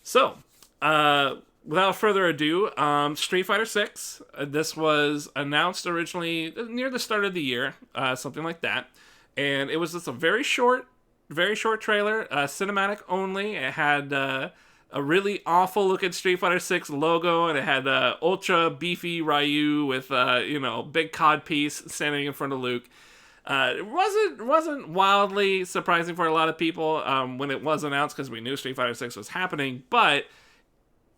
So, without further ado, Street Fighter Six. This was announced originally near the start of the year, something like that, and it was just a very short trailer, cinematic only. It had a really awful looking Street Fighter Six logo, and it had ultra beefy Ryu with big cod piece standing in front of Luke. It wasn't wildly surprising for a lot of people when it was announced because we knew Street Fighter Six was happening. But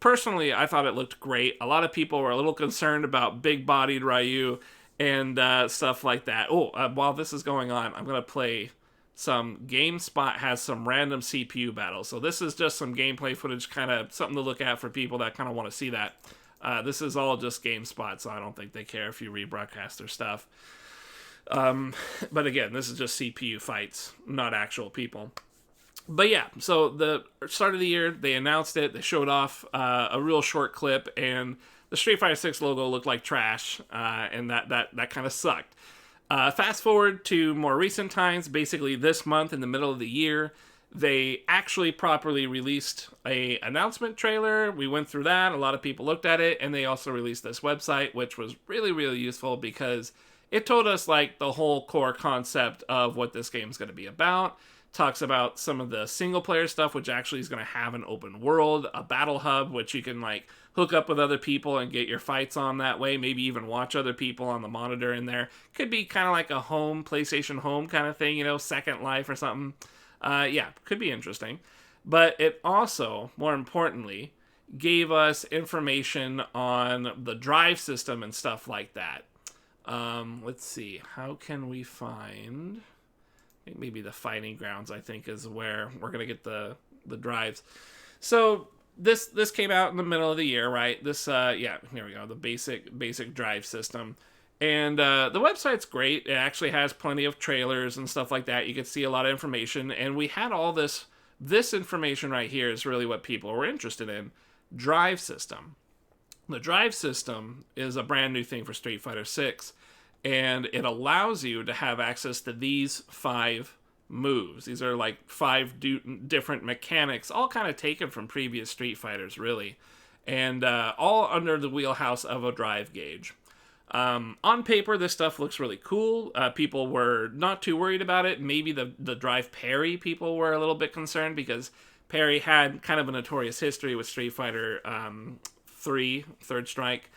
personally, I thought it looked great. A lot of people were a little concerned about big-bodied Ryu and stuff like that. While this is going on, I'm gonna play some GameSpot has some random CPU battles. So this is just some gameplay footage, kind of something to look at for people that kind of want to see that. This is all just GameSpot, so I don't think they care if you rebroadcast their stuff. But again, this is just CPU fights, not actual people. But yeah, so the start of the year, they announced it. They showed off a real short clip, and the Street Fighter Six logo looked like trash, and that kind of sucked. Fast forward to more recent times, basically this month in the middle of the year, they actually properly released a announcement trailer. We went through that. A lot of people looked at it, and they also released this website, which was really, really useful because it told us like the whole core concept of what this game's going to be about. Talks about some of the single player stuff, which actually is going to have an open world, a battle hub, which you can like hook up with other people and get your fights on that way. Maybe even watch other people on the monitor in there. Could be kind of like a home, PlayStation Home kind of thing, Second Life or something. Yeah, could be interesting. But it also, more importantly, gave us information on the drive system and stuff like that. Let's see. How can we find? Maybe the fighting grounds, I think, is where we're gonna get the drives. So this came out in the middle of the year, right? Here we go, the basic drive system. And the website's great. It actually has plenty of trailers and stuff like that. You can see a lot of information, and we had all this information right here is really what people were interested in. Drive system. The drive system is a brand new thing for Street Fighter 6, and it allows you to have access to these 5 moves. These are like 5 different mechanics, all kind of taken from previous Street Fighters, really, and all under the wheelhouse of a drive gauge. On paper, this stuff looks really cool. People were not too worried about it. Maybe the drive parry, people were a little bit concerned because parry had kind of a notorious history with Street Fighter 3, Third Strike.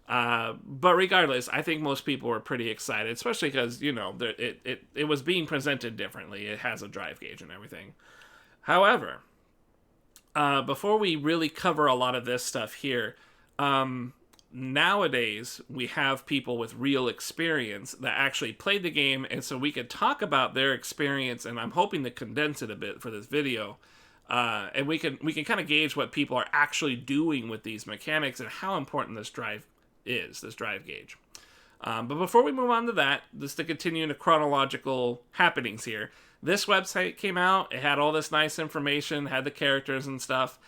But regardless, I think most people were pretty excited, especially because, it was being presented differently. It has a drive gauge and everything. However, before we really cover a lot of this stuff here, nowadays we have people with real experience that actually played the game, and so we could talk about their experience, and I'm hoping to condense it a bit for this video. And we can kind of gauge what people are actually doing with these mechanics and how important this drive gauge. But before we move on to that, just to continue in the chronological happenings here, this website came out. It had all this nice information, had the characters and stuff.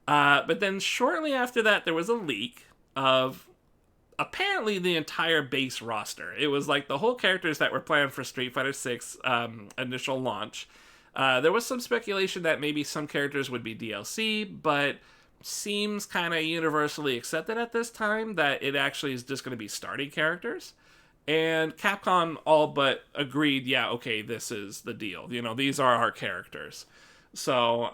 But then shortly after that, there was a leak of apparently the entire base roster. It was like the whole characters that were planned for Street Fighter 6 initial launch. There was some speculation that maybe some characters would be DLC, but seems kind of universally accepted at this time that it actually is just going to be starting characters. And Capcom all but agreed, yeah, okay, this is the deal. These are our characters. So,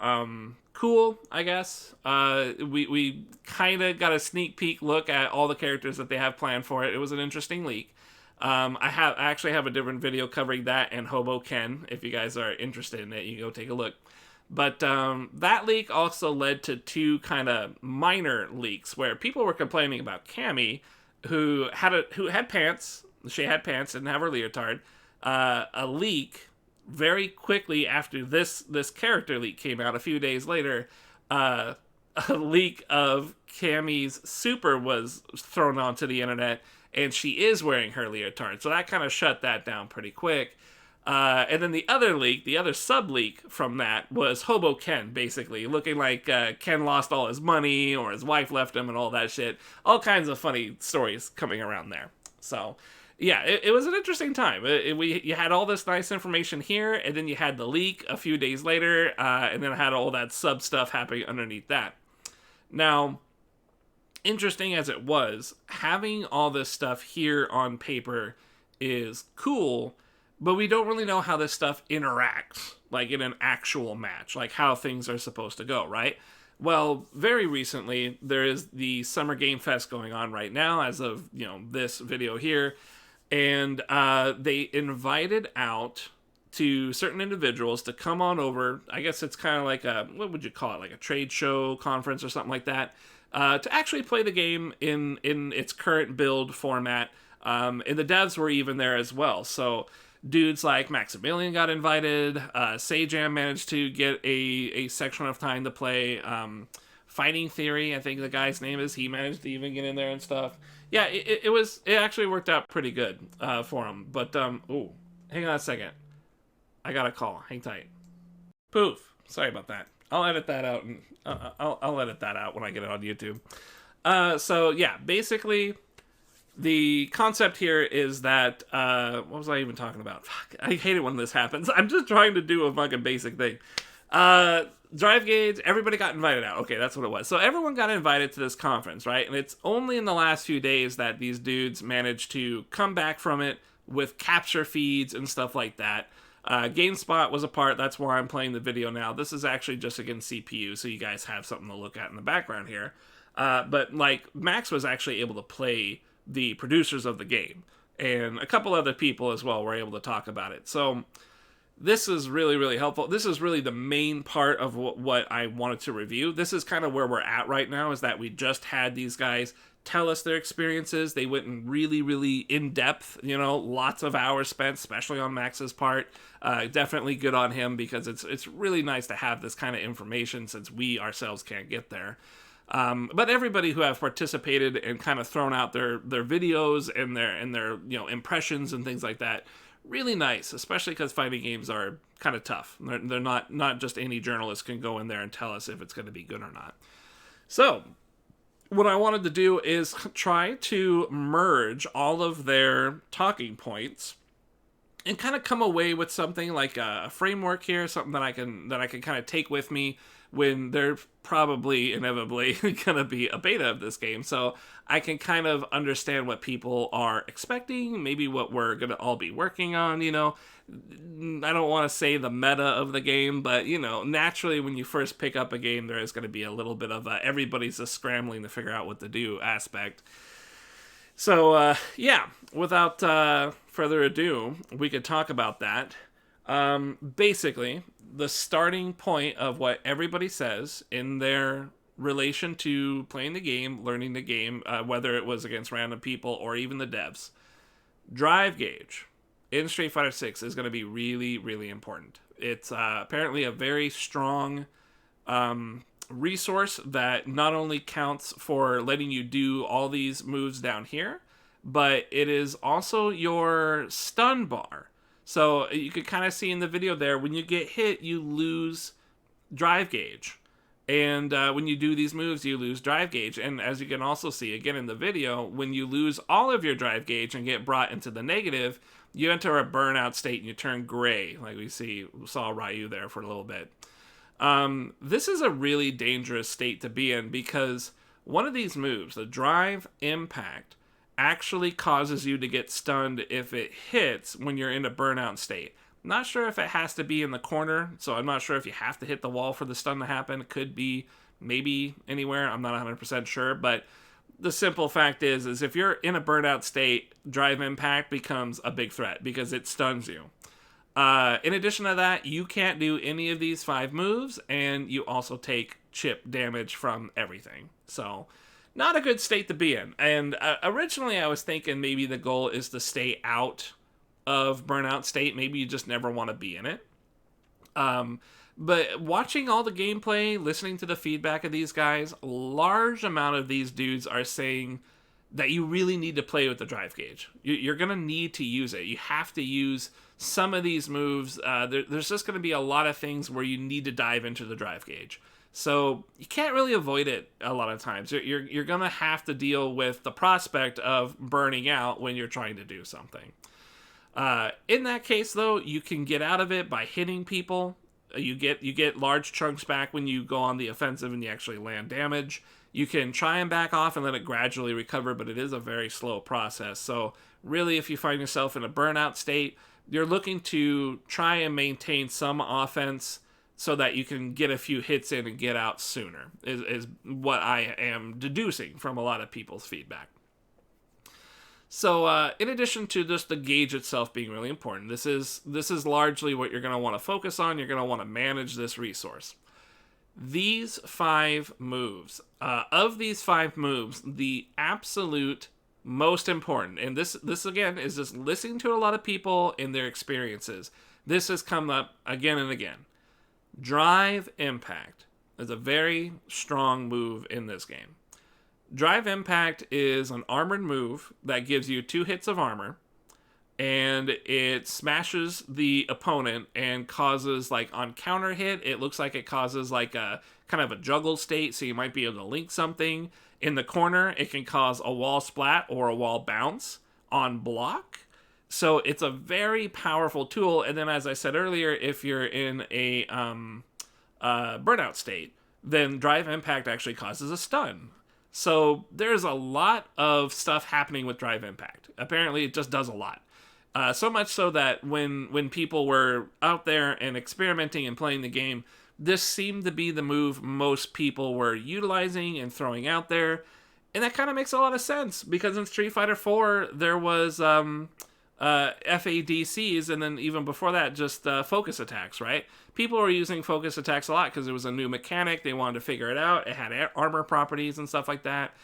cool, I guess. We kind of got a sneak peek look at all the characters that they have planned for it. It was an interesting leak. I actually have a different video covering that and Hobo Ken. If you guys are interested in it, you can go take a look. But that leak also led to 2 kind of minor leaks where people were complaining about Cammy, who had pants. She had pants, didn't have her leotard. A leak very quickly after this character leak came out a few days later. A leak of Cammy's super was thrown onto the internet, and she is wearing her leotard. So that kind of shut that down pretty quick. And then the other leak, the other sub-leak from that was Hobo Ken, basically, looking like Ken lost all his money or his wife left him and all that shit. All kinds of funny stories coming around there. So, yeah, it was an interesting time. You had all this nice information here, and then you had the leak a few days later, and then had all that sub stuff happening underneath that. Now, interesting as it was, having all this stuff here on paper is cool, but we don't really know how this stuff interacts, like in an actual match, like how things are supposed to go, right? Well, very recently, there is the Summer Game Fest going on right now, as of, this video here, and they invited out to certain individuals to come on over. I guess it's kind of like what would you call it, like a trade show conference or something like that, to actually play the game in its current build format. And the devs were even there as well. So dudes like Maximilian got invited. Sajam managed to get a section of time to play. Fighting Theory, I think the guy's name is, he managed to even get in there and stuff. Yeah, it actually worked out pretty good for him. But oh, hang on a second. I got a call. Hang tight. Poof. Sorry about that. I'll edit that out, and I'll edit that out when I get it on YouTube. So yeah, basically, the concept here is that what was I even talking about? Fuck, I hate it when this happens. I'm just trying to do a fucking basic thing. Drive Gauge, everybody got invited out. Okay, that's what it was. So everyone got invited to this conference, right? And it's only in the last few days that these dudes managed to come back from it with capture feeds and stuff like that. GameSpot was a part. That's why I'm playing the video now. This is actually just against CPU, so you guys have something to look at in the background here. But like Max was actually able to play the producers of the game, and a couple other people as well were able to talk about it. So this is really, really helpful. This is really the main part of what I wanted to review. This is kind of where we're at right now, is that we just had these guys tell us their experiences. They went in really, really in-depth, lots of hours spent, especially on Max's part. Definitely good on him, because it's really nice to have this kind of information since we ourselves can't get there. But everybody who have participated and kind of thrown out their videos and their impressions and things like that, really nice, especially because fighting games are kind of tough. They're not just any journalist can go in there and tell us if it's going to be good or not. So what I wanted to do is try to merge all of their talking points and kind of come away with something like a framework here, something that I can kind of take with me when there's probably inevitably going to be a beta of this game. So I can kind of understand what people are expecting, maybe what we're going to all be working on, I don't want to say the meta of the game, but, naturally when you first pick up a game, there is going to be a little bit of everybody's just scrambling to figure out what to do aspect. So, yeah, without further ado, we could talk about that. Basically, the starting point of what everybody says in their relation to playing the game, learning the game, whether it was against random people or even the devs, drive gauge in Street Fighter 6 is going to be really, really important. It's apparently a very strong resource that not only counts for letting you do all these moves down here, but it is also your stun bar. So you could kind of see in the video there, when you get hit, you lose drive gauge. And when you do these moves, you lose drive gauge. And as you can also see, again in the video, when you lose all of your drive gauge and get brought into the negative, you enter a burnout state and you turn gray, like we saw Ryu there for a little bit. This is a really dangerous state to be in, because one of these moves, the drive impact, actually causes you to get stunned if it hits when you're in a burnout state. Not sure if it has to be in the corner, so I'm not sure if you have to hit the wall for the stun to happen. It could be maybe anywhere, I'm not 100% sure, but the simple fact is if you're in a burnout state, drive impact becomes a big threat because it stuns you. In addition to that, you can't do any of these 5 moves, and you also take chip damage from everything. So not a good state to be in. And originally I was thinking maybe the goal is to stay out of burnout state. Maybe you just never want to be in it. But watching all the gameplay, listening to the feedback of these guys, a large amount of these dudes are saying that you really need to play with the drive gauge. You're going to need to use it. You have to use some of these moves. There's just going to be a lot of things where you need to dive into the drive gauge. So you can't really avoid it a lot of times. You're going to have to deal with the prospect of burning out when you're trying to do something. In that case, though, you can get out of it by hitting people. You get large chunks back when you go on the offensive and you actually land damage. You can try and back off and let it gradually recover, but it is a very slow process. So really, if you find yourself in a burnout state, you're looking to try and maintain some offense so that you can get a few hits in and get out sooner, is what I am deducing from a lot of people's feedback. So, in addition to just the gauge itself being really important, this is largely what you're going to want to focus on. You're going to want to manage this resource. These 5 moves, of these 5 moves, the absolute most important, and this again is just listening to a lot of people and their experiences. This has come up again and again. Drive Impact is a very strong move in this game. Drive Impact is an armored move that gives you 2 hits of armor, and it smashes the opponent and causes, like, on counter hit, it looks like it causes like a kind of a juggle state, so you might be able to link something. In the corner, it can cause a wall splat or a wall bounce on block. So it's a very powerful tool. And then, as I said earlier, if you're in a burnout state, then Drive Impact actually causes a stun. So there's a lot of stuff happening with Drive Impact. Apparently, it just does a lot. So much so that when people were out there and experimenting and playing the game, this seemed to be the move most people were utilizing and throwing out there. And that kind of makes a lot of sense, because in Street Fighter 4, there was FADCs, and then even before that, just focus attacks, right? People were using focus attacks a lot because it was a new mechanic. They wanted to figure it out. It had armor properties and stuff like that.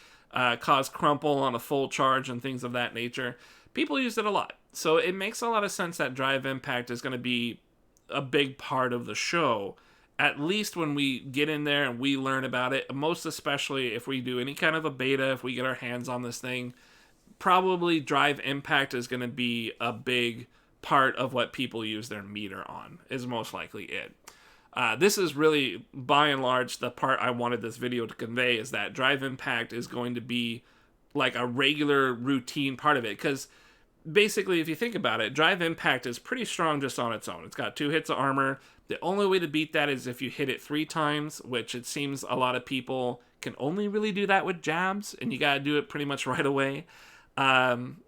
Caused crumple on a full charge and things of that nature. People used it a lot. So it makes a lot of sense that Drive Impact is going to be a big part of the show, at least when we get in there and we learn about it, most especially if we do any kind of a beta, if we get our hands on this thing. Probably Drive Impact is going to be a big part of what people use their meter on, is most likely it. This is really, by and large, the part I wanted this video to convey, is that Drive Impact is going to be like a regular routine part of it. Because basically, if you think about it, Drive Impact is pretty strong just on its own. It's got 2 hits of armor. The only way to beat that is if you hit it 3 times, which it seems a lot of people can only really do that with jabs, and you got to do it pretty much right away.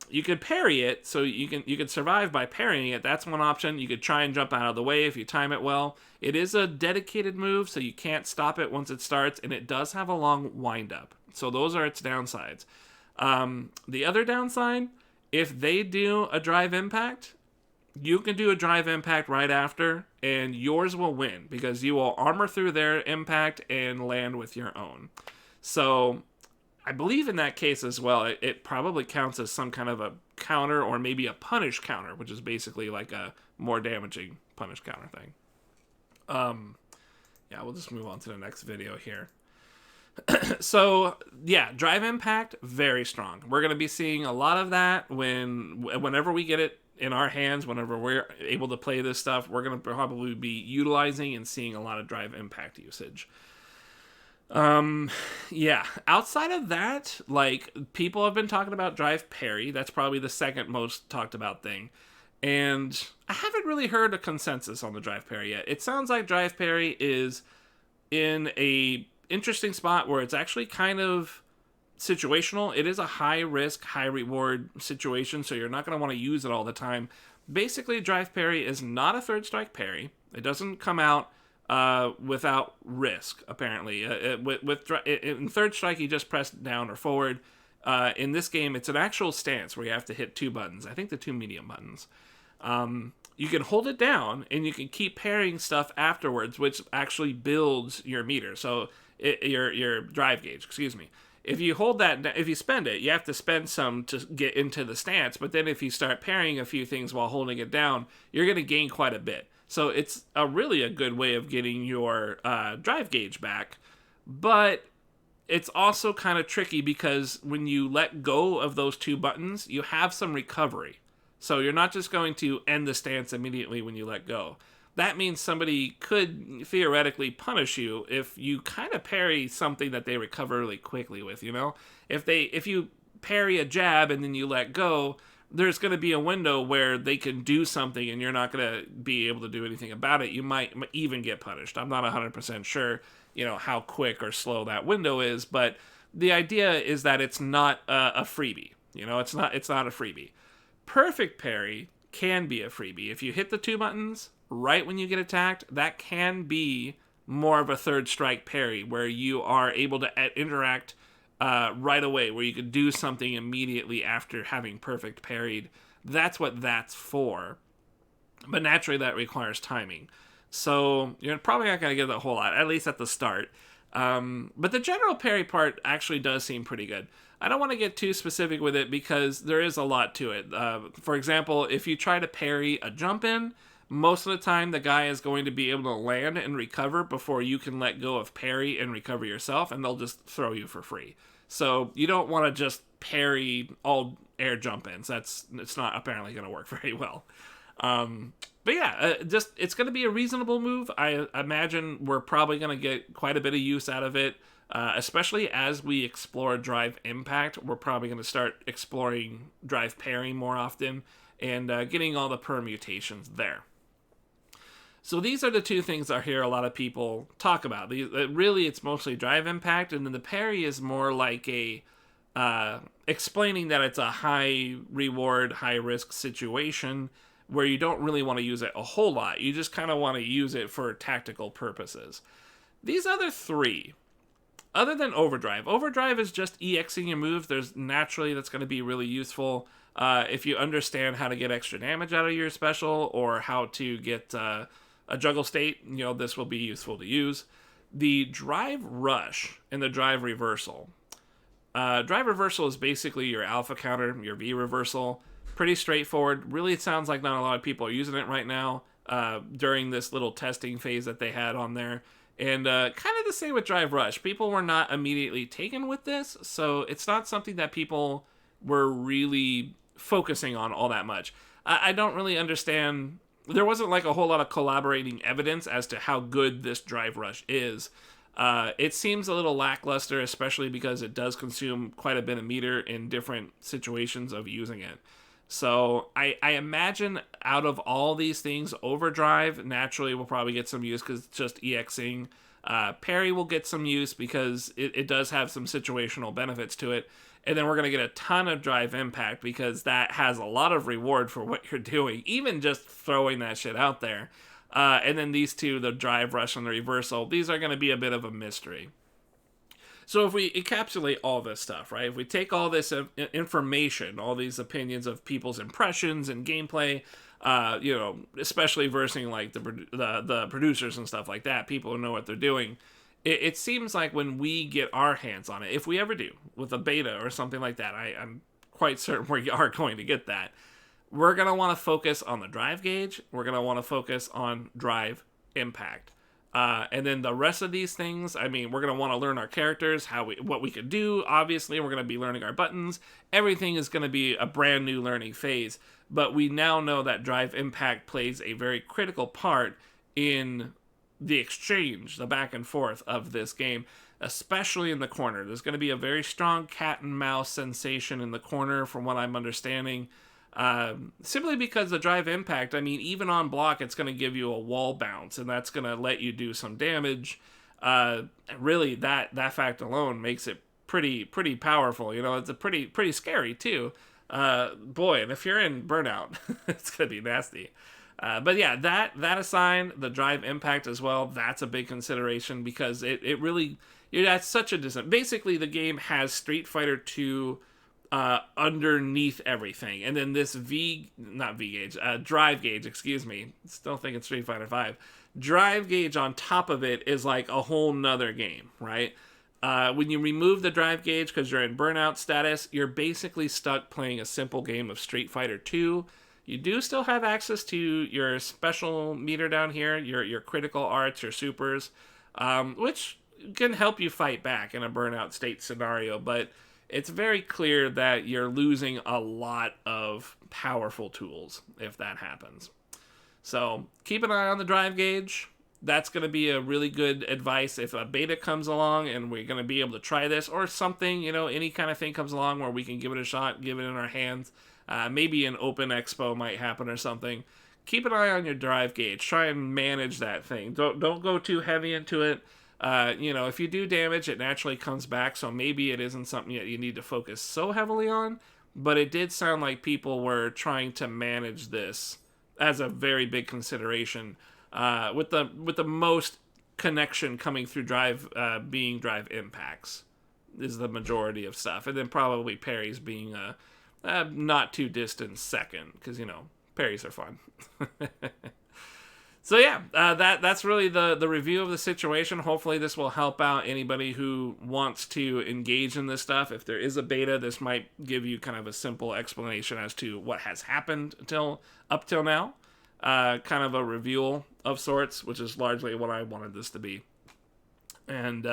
You could parry it, so you can survive by parrying it. That's one option. You could try and jump out of the way if you time it well. It is a dedicated move, so you can't stop it once it starts, and it does have a long wind-up. So those are its downsides. The other downside, if they do a Drive Impact, you can do a Drive Impact right after, and yours will win, because you will armor through their impact and land with your own. So I believe in that case as well, it probably counts as some kind of a counter, or maybe a punish counter, which is basically like a more damaging punish counter thing. Yeah, we'll just move on to the next video here. So, yeah, Drive Impact, very strong. We're going to be seeing a lot of that whenever we get it in our hands, whenever we're able to play this stuff. We're going to probably be utilizing and seeing a lot of Drive Impact usage. Yeah, outside of that, like, people have been talking about Drive Parry. That's probably the second most talked about thing. And I haven't really heard a consensus on the Drive Parry yet. It sounds like Drive Parry is in a interesting spot where it's actually kind of situational. It is a high risk, high reward situation, so you're not going to want to use it all the time. Basically, Drive Parry is not a third strike parry. It doesn't come out without risk, apparently. In third strike, you just press down or forward. In this game, it's an actual stance where you have to hit 2 buttons. I think the 2 medium buttons. You can hold it down, and you can keep parrying stuff afterwards, which actually builds your meter. So your drive gauge, excuse me. If you hold that, if you spend it, you have to spend some to get into the stance. But then if you start parrying a few things while holding it down, you're going to gain quite a bit. So it's really a good way of getting your drive gauge back. But it's also kind of tricky because when you let go of those 2 buttons, you have some recovery. So you're not just going to end the stance immediately when you let go. That means somebody could theoretically punish you if you kind of parry something that they recover really quickly with, you know? If you parry a jab and then you let go, there's going to be a window where they can do something and you're not going to be able to do anything about it. You might even get punished. I'm not 100% sure. how quick or slow that window is. But the idea is that it's not a freebie. It's not a freebie. Perfect parry can be a freebie. If you hit the 2 buttons right when you get attacked, that can be more of a third strike parry where you are able to interact right away, where you could do something immediately after having perfect parried. That's what that's for. But naturally, that requires timing. So you're probably not going to get a whole lot, at least at the start. But the general parry part actually does seem pretty good. I don't want to get too specific with it because there is a lot to it. For example, if you try to parry a jump in, most of the time the guy is going to be able to land and recover before you can let go of parry and recover yourself, and they'll just throw you for free. So you don't want to just parry all air jump ins. It's not apparently going to work very well. But yeah, it's going to be a reasonable move. I imagine we're probably going to get quite a bit of use out of it, especially as we explore Drive Impact. We're probably going to start exploring Drive Parry more often and getting all the permutations there. So these are the two things I hear a lot of people talk about. Really, it's mostly Drive Impact, and then the parry is more like a explaining that it's a high reward, high risk situation where you don't really want to use it a whole lot. You just kind of want to use it for tactical purposes. These other three, other than Overdrive is just EXing your moves. That's going to be really useful if you understand how to get extra damage out of your special or how to get a juggle state. This will be useful to use. The Drive Rush and the Drive Reversal. Drive Reversal is basically your alpha counter, your V reversal. Pretty straightforward. Really, it sounds like not a lot of people are using it right now during this little testing phase that they had on there. And kind of the same with Drive Rush. People were not immediately taken with this, so it's not something that people were really focusing on all that much. I don't really understand. There wasn't like a whole lot of collaborating evidence as to how good this Drive Rush is. It seems a little lackluster, especially because it does consume quite a bit of meter in different situations of using it. So I imagine out of all these things, Overdrive naturally will probably get some use because it's just EXing. Parry will get some use because it does have some situational benefits to it. And then we're going to get a ton of Drive Impact because that has a lot of reward for what you're doing, even just throwing that shit out there. And then these two, the Drive Rush and the Reversal, these are going to be a bit of a mystery. So if we encapsulate all this stuff, right? If we take all this information, all these opinions of people's impressions and gameplay, especially versing like the producers and stuff like that, people who know what they're doing, it seems like when we get our hands on it, if we ever do, with a beta or something like that, I'm quite certain we are going to get that, we're going to want to focus on the drive gauge, we're going to want to focus on Drive Impact. And then the rest of these things, we're going to want to learn our characters, what we could do. Obviously, we're going to be learning our buttons. Everything is going to be a brand new learning phase. But we now know that Drive Impact plays a very critical part in the exchange, the back and forth of this game, especially in the corner. There's going to be a very strong cat and mouse sensation in the corner, from what I'm understanding. Simply because the Drive Impact, even on block, it's going to give you a wall bounce, and that's going to let you do some damage. Really, that fact alone makes it pretty powerful. It's a pretty scary too. Boy, and if you're in Burnout, it's going to be nasty. But yeah, that aside, the Drive Impact as well, that's a big consideration because it really, that's such a distance. Basically, the game has Street Fighter 2 underneath everything, and then this drive gauge, excuse me, still thinking Street Fighter 5, drive gauge on top of it is like a whole nother game, right? When you remove the drive gauge because you're in Burnout status, you're basically stuck playing a simple game of Street Fighter 2. You do still have access to your special meter down here, your critical arts, your supers, which can help you fight back in a Burnout state scenario, but it's very clear that you're losing a lot of powerful tools if that happens. So keep an eye on the drive gauge. That's going to be a really good advice if a beta comes along and we're going to be able to try this, or something, any kind of thing comes along where we can give it a shot, give it in our hands. Maybe an open expo might happen or something. Keep an eye on your drive gauge. Try and manage that thing. Don't go too heavy into it. If you do damage, it naturally comes back, so maybe it isn't something that you need to focus so heavily on. But it did sound like people were trying to manage this as a very big consideration, with the most connection coming through drive being drive impacts is the majority of stuff, and then probably parries being a not too distant second, because parries are fun. So yeah, that's really the review of the situation. Hopefully this will help out anybody who wants to engage in this stuff. If there is a beta, this might give you kind of a simple explanation as to what has happened up till now. Kind of a review of sorts, which is largely what I wanted this to be. And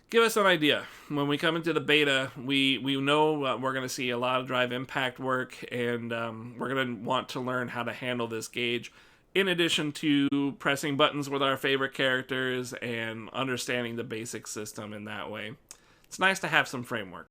give us an idea. When we come into the beta, we know we're going to see a lot of drive impact work, and we're going to want to learn how to handle this gauge, in addition to pressing buttons with our favorite characters and understanding the basic system in that way. It's nice to have some framework.